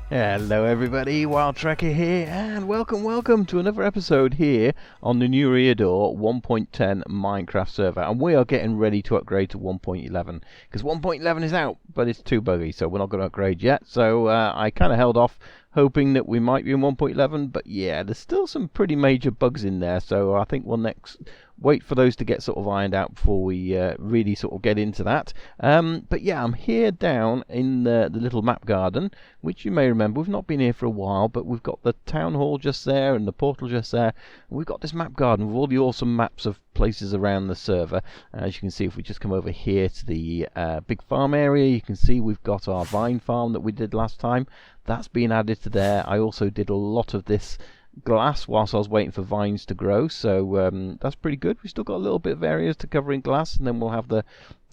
Hello everybody, Wild Trekker here, and welcome to another episode here on the new Eriador 1.10 Minecraft server. And we are getting ready to upgrade to 1.11, because 1.11 is out, but it's too buggy, so we're not going to upgrade yet. So I kind of held off, hoping that we might be in 1.11, but yeah, there's still some pretty major bugs in there, so I think we'll wait for those to get sort of ironed out before we really sort of get into that. But yeah, I'm here down in the little map garden, which you may remember, we've not been here for a while, but we've got the town hall just there and the portal just there, and we've got this map garden with all the awesome maps of places around the server. As you can see, if we just come over here to the big farm area, you can see we've got our vine farm that we did last time. That's been added to there. I also did a lot of this glass whilst I was waiting for vines to grow, so that's pretty good. We've still got a little bit of areas to cover in glass, and then we'll have the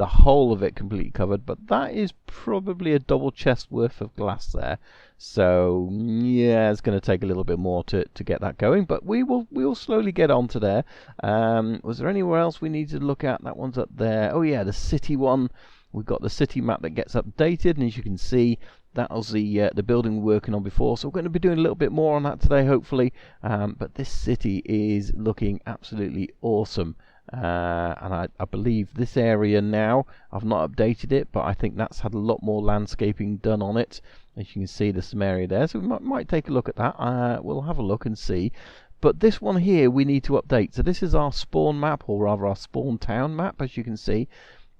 whole of it completely covered, but that is probably a double chest worth of glass there, so yeah, it's going to take a little bit more to get that going, but we will slowly get onto there. Was there anywhere else we need to look at? That one's up there. Oh yeah, the city one. We've got the city map that gets updated, and as you can see, that was the building we were working on before, so we're going to be doing a little bit more on that today, hopefully. But this city is looking absolutely awesome, and I believe this area now, I've not updated it, but I think that's had a lot more landscaping done on it. As you can see, there's some area there, so we might take a look at that. We'll have a look and see. But this one here we need to update. So this is our spawn map, or rather our spawn town map, as you can see.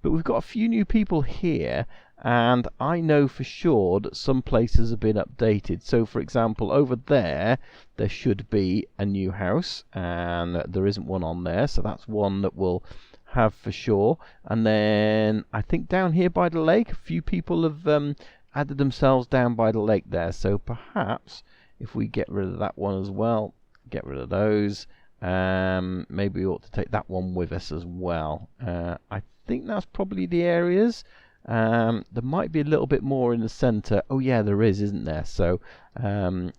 But we've got a few new people here, and I know for sure that some places have been updated. So for example, over there should be a new house, and there isn't one on there, so that's one that we'll have for sure. And then I think down here by the lake, a few people have added themselves down by the lake there, so perhaps if we get rid of that one as well, get rid of those, maybe we ought to take that one with us as well. I think that's probably the areas. There might be a little bit more in the center. Oh yeah, there is, isn't there? So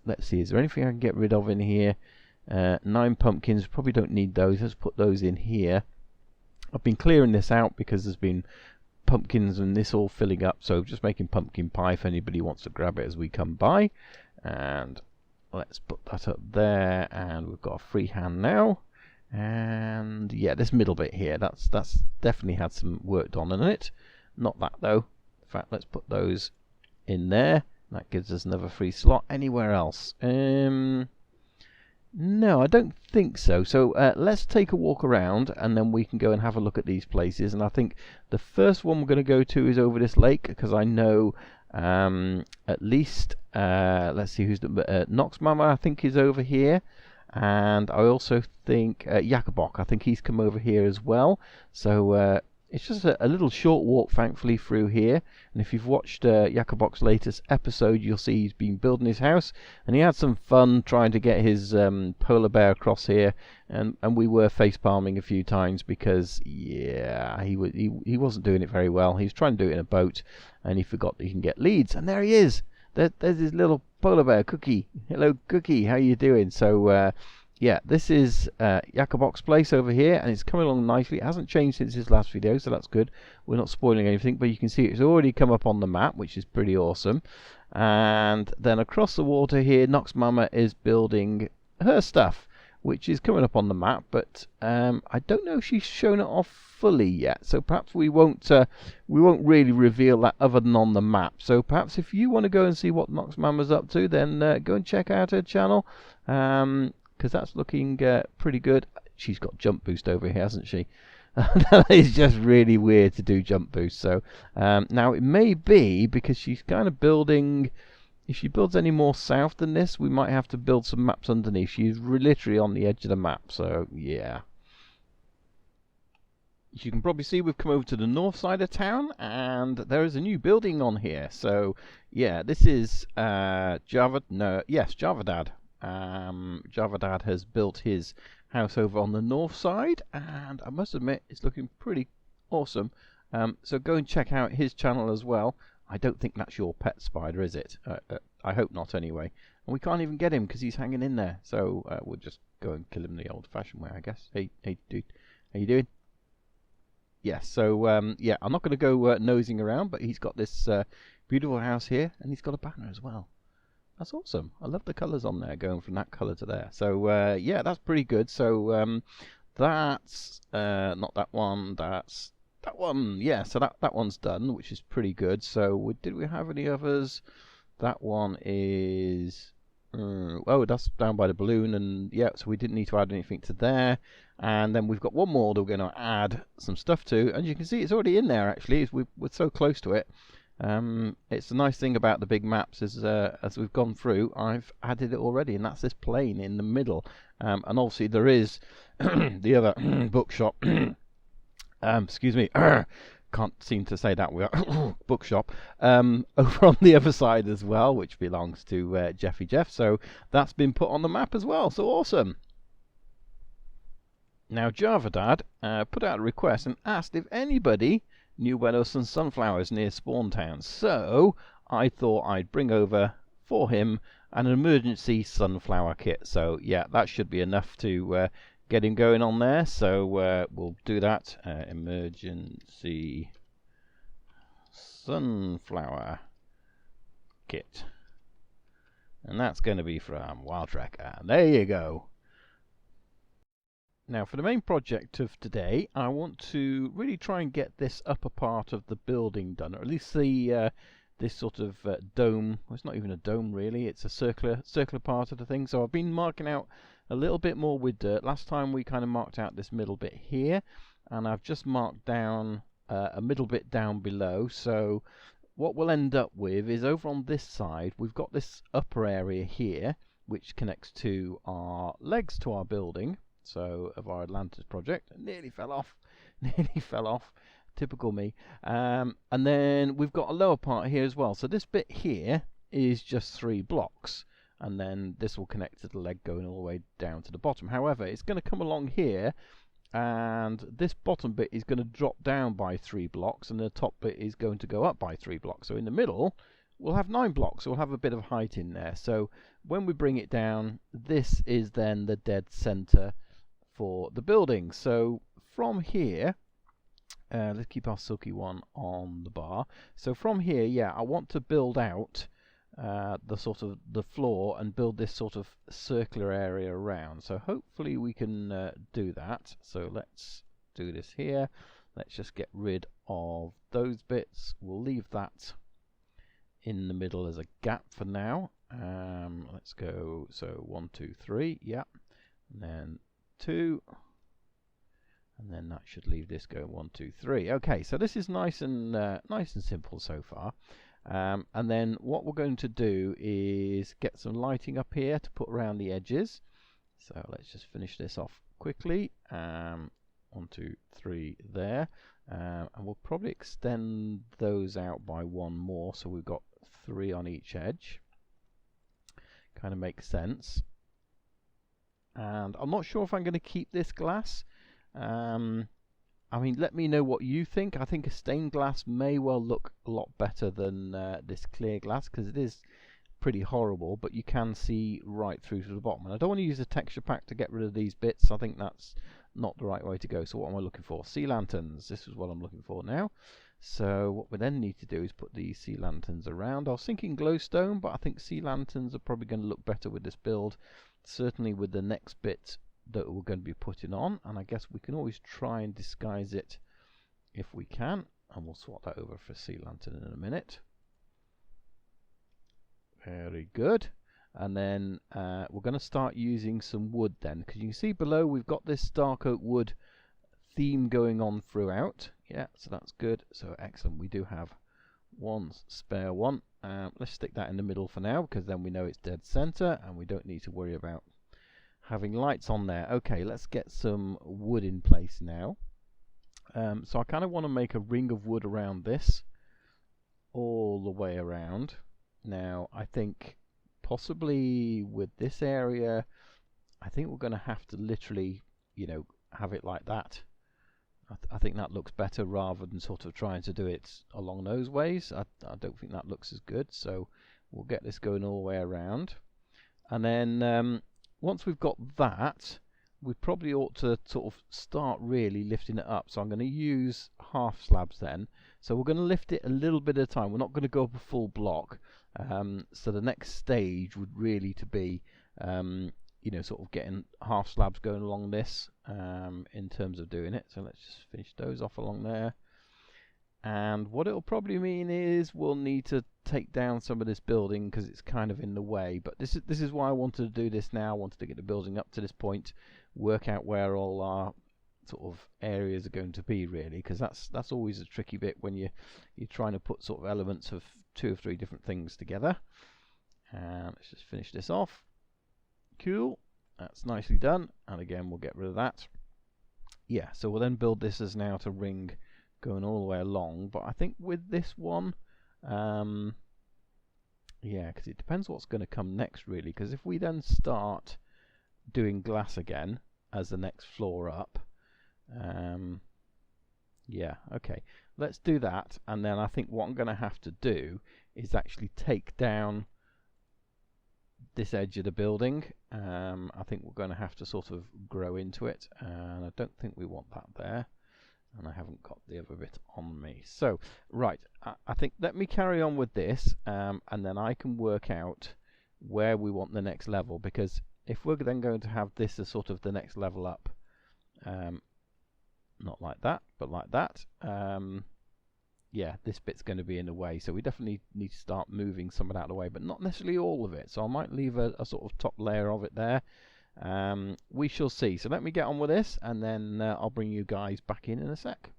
let's see, is there anything I can get rid of in here? 9 pumpkins, probably don't need those. Let's put those in here. I've been clearing this out because there's been pumpkins and this all filling up, so just making pumpkin pie if anybody wants to grab it as we come by. And let's put that up there, and we've got a free hand now. And yeah, this middle bit here, that's definitely had some work done on it. Not that though. In fact, let's put those in there. That gives us another free slot. Anywhere else? No, I don't think so. So let's take a walk around, and then we can go and have a look at these places. And I think the first one we're going to go to is over this lake, because I know at least let's see who's the Nox Mama, I think, is over here. And I also think Jakobok, I think he's come over here as well. So it's just a little short walk, thankfully, through here. And if you've watched Jakobok's latest episode, you'll see he's been building his house, and he had some fun trying to get his polar bear across here. And we were face palming a few times because, yeah, he wasn't doing it very well. He was trying to do it in a boat, and he forgot that he can get leads. And there he is. There's his little polar bear, Cookie. Hello, Cookie. How you doing? So yeah, this is Jakobok's place over here, and it's coming along nicely. It hasn't changed since his last video, so that's good. We're not spoiling anything, but you can see it's already come up on the map, which is pretty awesome. And then across the water here, Nox Mama is building her stuff, which is coming up on the map, but I don't know if she's shown it off fully yet, so perhaps we won't really reveal that other than on the map. So perhaps if you want to go and see what Nox Mama's up to, then go and check out her channel, because that's looking pretty good. She's got jump boost over here, hasn't she? That is just really weird to do jump boost. So now it may be because she's kind of building. If she builds any more south than this, we might have to build some maps underneath. She's literally on the edge of the map, so yeah. As you can probably see, we've come over to the north side of town, and there is a new building on here. So yeah, this is Javadad. Javadad has built his house over on the north side, and I must admit it's looking pretty awesome. So go and check out his channel as well. I don't think that's your pet spider, is it? I hope not, anyway. And we can't even get him because he's hanging in there. So we'll just go and kill him the old-fashioned way, I guess. Hey, dude, how you doing? Yes. So yeah, I'm not going to go nosing around, but he's got this beautiful house here, and he's got a banner as well. That's awesome. I love the colours on there, going from that colour to there. So yeah, that's pretty good. So that's not that one. That's that one. Yeah, so that one's done, which is pretty good. So did we have any others? That one is oh, that's down by the balloon, and yeah, so we didn't need to add anything to there. And then we've got one more that we're going to add some stuff to, and you can see it's already in there. Actually, we're so close to it. It's the nice thing about the big maps is as we've gone through, I've added it already, and that's this plane in the middle. And obviously there is the other bookshop. Excuse me. Can't seem to say that word. Bookshop over on the other side as well, which belongs to Jeffy Jeff. So that's been put on the map as well. So awesome. Now Java Dad put out a request and asked if anybody knew where there were some sunflowers near Spawn Town. So I thought I'd bring over for him an emergency sunflower kit. So yeah, that should be enough to get him going on there. So we'll do that. Emergency sunflower kit. And that's going to be from Wild Tracker. There you go. Now for the main project of today, I want to really try and get this upper part of the building done, or at least the this sort of dome. Well, it's not even a dome really, it's a circular part of the thing. So I've been marking out a little bit more with dirt. Last time we kind of marked out this middle bit here, and I've just marked down a middle bit down below. So what we'll end up with is over on this side, we've got this upper area here, which connects to our legs to our building. So of our Atlantis project. It nearly fell off. Nearly fell off. Typical me. And then we've got a lower part here as well. So this bit here is just 3 blocks. And then this will connect to the leg going all the way down to the bottom. However, it's going to come along here, and this bottom bit is going to drop down by 3 blocks, and the top bit is going to go up by 3 blocks. So in the middle, we'll have 9 blocks. So we'll have a bit of height in there. So when we bring it down, this is then the dead center for the building. So from here, let's keep our silky one on the bar. So from here, yeah, I want to build out the sort of the floor and build this sort of circular area around. So hopefully we can do that. So let's do this here. Let's just get rid of those bits. We'll leave that in the middle as a gap for now. Let's go, so 1, 2, 3, yeah, and then 2, and then that should leave this going 1, 2, 3. Okay, so this is nice and simple so far. And then what we're going to do is get some lighting up here to put around the edges. So let's just finish this off quickly. 1, 2, 3 there, and we'll probably extend those out by 1 more, so we've got 3 on each edge. Kind of makes sense. And I'm not sure if I'm going to keep this glass. I mean, let me know what you think. I think a stained glass may well look a lot better than this clear glass, because it is pretty horrible, but you can see right through to the bottom. And I don't want to use a texture pack to get rid of these bits. I think that's not the right way to go. So what am I looking for? Sea lanterns. This is what I'm looking for now. So what we then need to do is put these sea lanterns around. I was thinking glowstone, but I think sea lanterns are probably going to look better with this build. Certainly with the next bit that we're going to be putting on, and I guess we can always try and disguise it if we can, and we'll swap that over for sea lantern in a minute. Very good. And then we're going to start using some wood then, because you can see below we've got this dark oak wood theme going on throughout. Yeah, so that's good. So excellent. We do have one spare one. Let's stick that in the middle for now, because then we know it's dead center and we don't need to worry about having lights on there. Okay, let's get some wood in place now. So I kind of want to make a ring of wood around this all the way around. Now I think possibly with this area, I think we're going to have to literally, you know, have it like that. I think that looks better rather than sort of trying to do it along those ways. I don't think that looks as good. So we'll get this going all the way around. And then once we've got that, we probably ought to sort of start really lifting it up. So I'm going to use half slabs then. So we're going to lift it a little bit at a time. We're not going to go up a full block. So the next stage would really to be sort of getting half slabs going along this in terms of doing it. So let's just finish those off along there. And what it'll probably mean is we'll need to take down some of this building because it's kind of in the way. But this is why I wanted to do this now. I wanted to get the building up to this point, work out where all our sort of areas are going to be, really, because that's always a tricky bit when you're trying to put sort of elements of 2 or 3 different things together. And let's just finish this off. Cool, that's nicely done. And again, we'll get rid of that. Yeah, so we'll then build this as now to ring going all the way along. But I think with this one, yeah, because it depends what's going to come next, really. Because if we then start doing glass again as the next floor up, yeah, okay, let's do that. And then I think what I'm going to have to do is actually take down this edge of the building. I think we're going to have to sort of grow into it, and I don't think we want that there. And I haven't got the other bit on me. So, right, I think let me carry on with this, and then I can work out where we want the next level, because if we're then going to have this as sort of the next level up, not like that, but like that, yeah, this bit's going to be in the way. So we definitely need to start moving some of that out of the way, but not necessarily all of it. So I might leave a sort of top layer of it there. We shall see. So let me get on with this, and then I'll bring you guys back in a sec.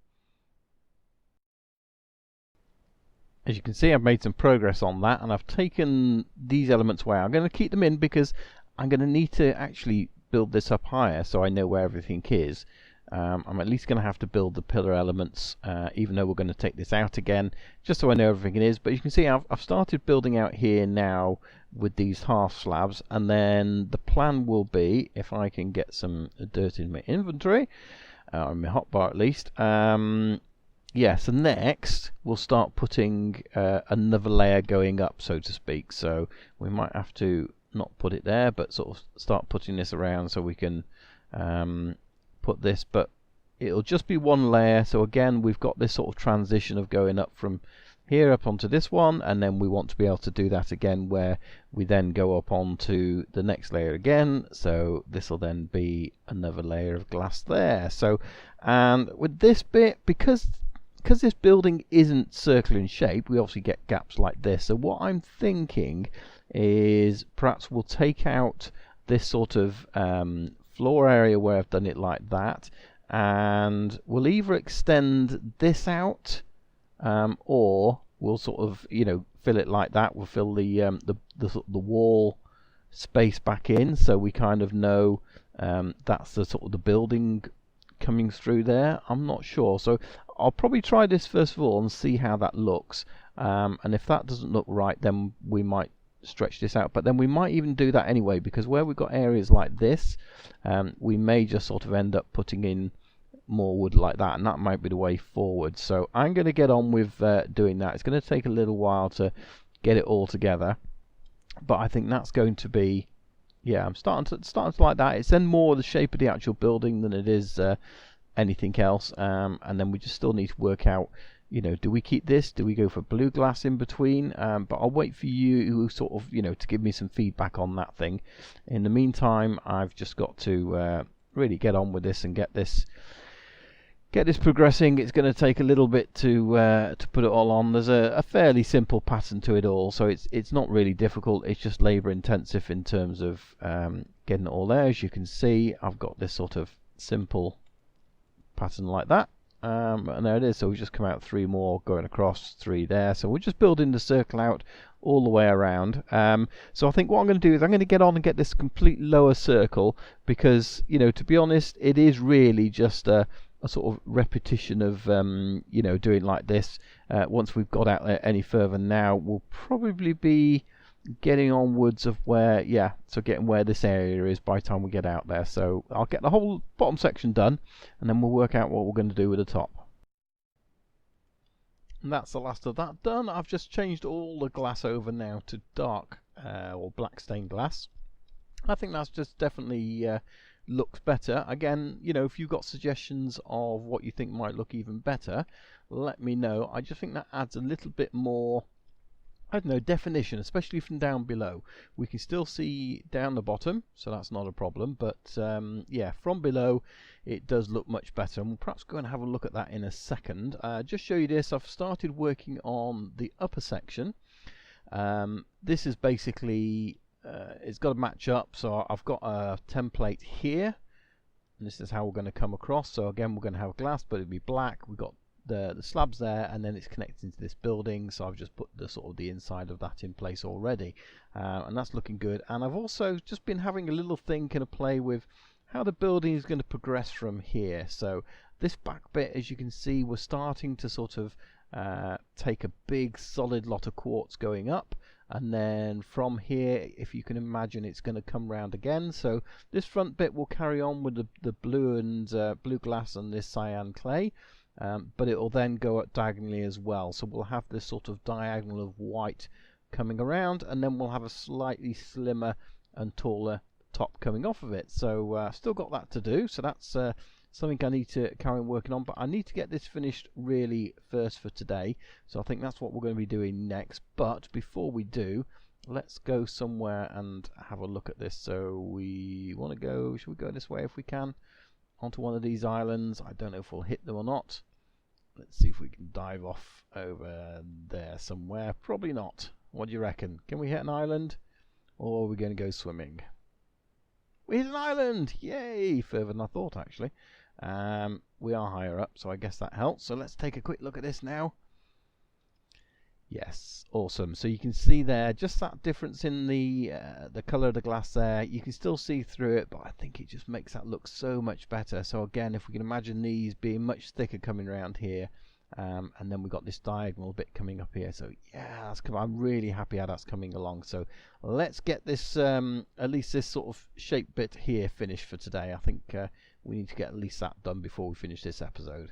As you can see, I've made some progress on that, and I've taken these elements away. I'm going to keep them in because I'm going to need to actually build this up higher so I know where everything is. I'm at least going to have to build the pillar elements, even though we're going to take this out again, just so I know everything is. But you can see I've started building out here now with these half slabs, and then the plan will be, if I can get some dirt in my inventory, or in my hotbar at least, yeah, so next we'll start putting another layer going up, so to speak. So we might have to not put it there, but sort of start putting this around so we can put this, but it'll just be one layer. So again, we've got this sort of transition of going up from here up onto this one, and then we want to be able to do that again where we then go up onto the next layer again. So this will then be another layer of glass there. So, and with this bit, because this building isn't circular in shape, we obviously get gaps like this. So what I'm thinking is perhaps we'll take out this sort of floor area where I've done it like that, and we'll either extend this out, or we'll sort of fill it like that. We'll fill the wall space back in, so we kind of know that's the sort of the building coming through there. I'm not sure, so I'll probably try this first of all and see how that looks, and if that doesn't look right, then we might stretch this out. But then we might even do that anyway, because where we've got areas like this, we may just sort of end up putting in more wood like that, and that might be the way forward. So I'm going to get on with doing that. It's going to take a little while to get it all together, but I think that's going to be, yeah, I'm starting to like that. It's then more the shape of the actual building than it is anything else, and then we just still need to work out, do we keep this? Do we go for blue glass in between? But I'll wait for you sort of, to give me some feedback on that thing. In the meantime, I've just got to really get on with this and get this progressing. It's going to take a little bit to put it all on. There's a fairly simple pattern to it all, so it's not really difficult. It's just labour intensive in terms of getting it all there. As you can see, I've got this sort of simple pattern like that. And there it is. So we just come out 3 more going across, 3 there. So we're just building the circle out all the way around. So I think what I'm going to do is I'm going to get on and get this complete lower circle, because to be honest, it is really just a sort of repetition of doing like this. Once we've got out there any further now, we'll probably be getting onwards of where, yeah, so getting where this area is by the time we get out there. So I'll get the whole bottom section done, and then we'll work out what we're going to do with the top. And that's the last of that done. I've just changed all the glass over now to dark or black stained glass. I think that's just definitely looks better. Again, if you've got suggestions of what you think might look even better, let me know. I just think that adds a little bit more I don't know, definition, especially from down below. We can still see down the bottom, so that's not a problem, but yeah, from below it does look much better, and we'll perhaps go and have a look at that in a second. Just show you this. I've started working on the upper section. This is basically it's got to match up, so I've got a template here, and this is how we're going to come across. So again, we're going to have glass, but it'll be black. We've got the slabs there, and then it's connected into this building, so I've just put the sort of the inside of that in place already, and that's looking good. And I've also just been having a little think and a play with how the building is going to progress from here. So this back bit, as you can see, we're starting to sort of take a big solid lot of quartz going up, and then from here, if you can imagine, it's going to come round again. So this front bit will carry on with the blue and blue glass and this cyan clay, but it will then go up diagonally as well. So we'll have this sort of diagonal of white coming around, and then we'll have a slightly slimmer and taller top coming off of it. So still got that to do, so that's something I need to carry on working on, but I need to get this finished really first for today, so I think that's what we're going to be doing next. But before we do, let's go somewhere and have a look at this. So we want to go, should we go this way if we can, onto one of these islands? I don't know if we'll hit them or not. Let's see if we can dive off over there somewhere. Probably not. What do you reckon? Can we hit an island, or are we going to go swimming? We hit an island! Yay! Further than I thought, actually. We are higher up, so I guess that helps. So let's take a quick look at this now. Yes, awesome. So you can see there just that difference in the colour of the glass there. You can still see through it, but I think it just makes that look so much better. So again, if we can imagine these being much thicker coming around here, and then we've got this diagonal bit coming up here. So yeah, I'm really happy how that's coming along. So let's get this at least this sort of shape bit here finished for today. I think we need to get at least that done before we finish this episode.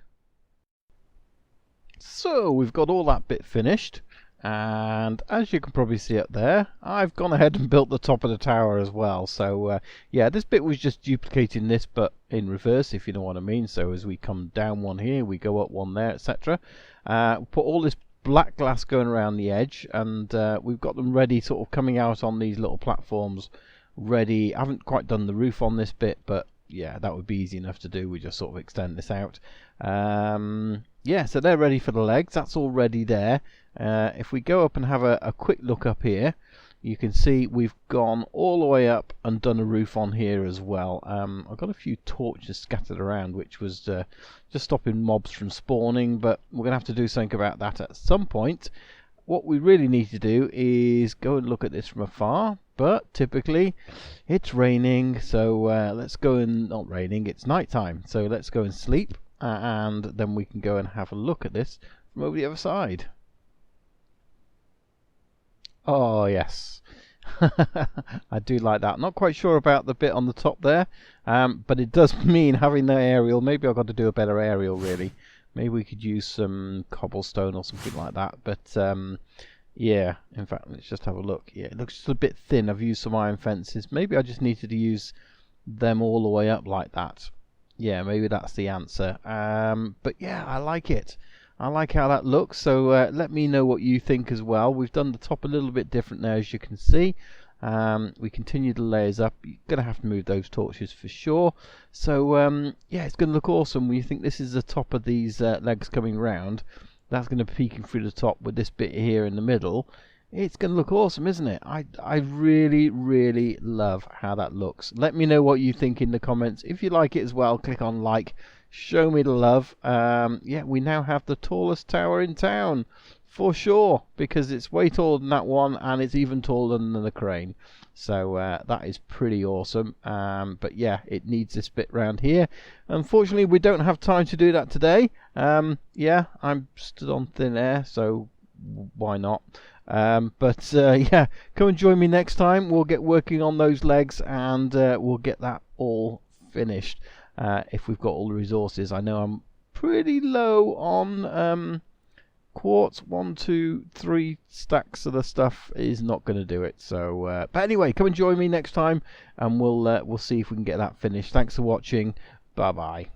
So we've got all that bit finished, and as you can probably see up there, I've gone ahead and built the top of the tower as well. So yeah, this bit was just duplicating this, but in reverse, if you know what I mean. So as we come down one here, we go up one there, etc. Put all this black glass going around the edge, and we've got them ready, sort of coming out on these little platforms ready. I haven't quite done the roof on this bit, but yeah, that would be easy enough to do. We just sort of extend this out. Yeah, so they're ready for the legs. That's already there. If we go up and have a quick look up here, you can see we've gone all the way up and done a roof on here as well. I've got a few torches scattered around, which was just stopping mobs from spawning, but we're going to have to do something about that at some point. What we really need to do is go and look at this from afar, but typically it's raining, so let's go and, not raining, it's night time, so let's go and sleep, and then we can go and have a look at this from over the other side. Oh yes, I do like that. Not quite sure about the bit on the top there, but it does mean having the aerial. Maybe I've got to do a better aerial, really. Maybe we could use some cobblestone or something like that. But yeah, in fact, let's just have a look. Yeah, it looks just a bit thin. I've used some iron fences. Maybe I just needed to use them all the way up like that. Yeah, maybe that's the answer. But yeah, I like it. I like how that looks. So let me know what you think as well. We've done the top a little bit different now, as you can see. We continue the layers up. You're going to have to move those torches for sure. So yeah, it's going to look awesome when you think this is the top of these legs coming round. That's going to be peeking through the top with this bit here in the middle. It's going to look awesome, isn't it? I really, really love how that looks. Let me know what you think in the comments. If you like it as well, click on like. Show me the love. Yeah, we now have the tallest tower in town. For sure, because it's way taller than that one, and it's even taller than the crane. So that is pretty awesome. But yeah, it needs this bit round here. Unfortunately, we don't have time to do that today. Yeah, I'm stood on thin air, so why not? But yeah, come and join me next time. We'll get working on those legs, and we'll get that all finished. If we've got all the resources. I know I'm pretty low on quartz. 1, 2, 3 stacks of the stuff is not going to do it. So but anyway, come and join me next time, and we'll see if we can get that finished. Thanks for watching. Bye bye.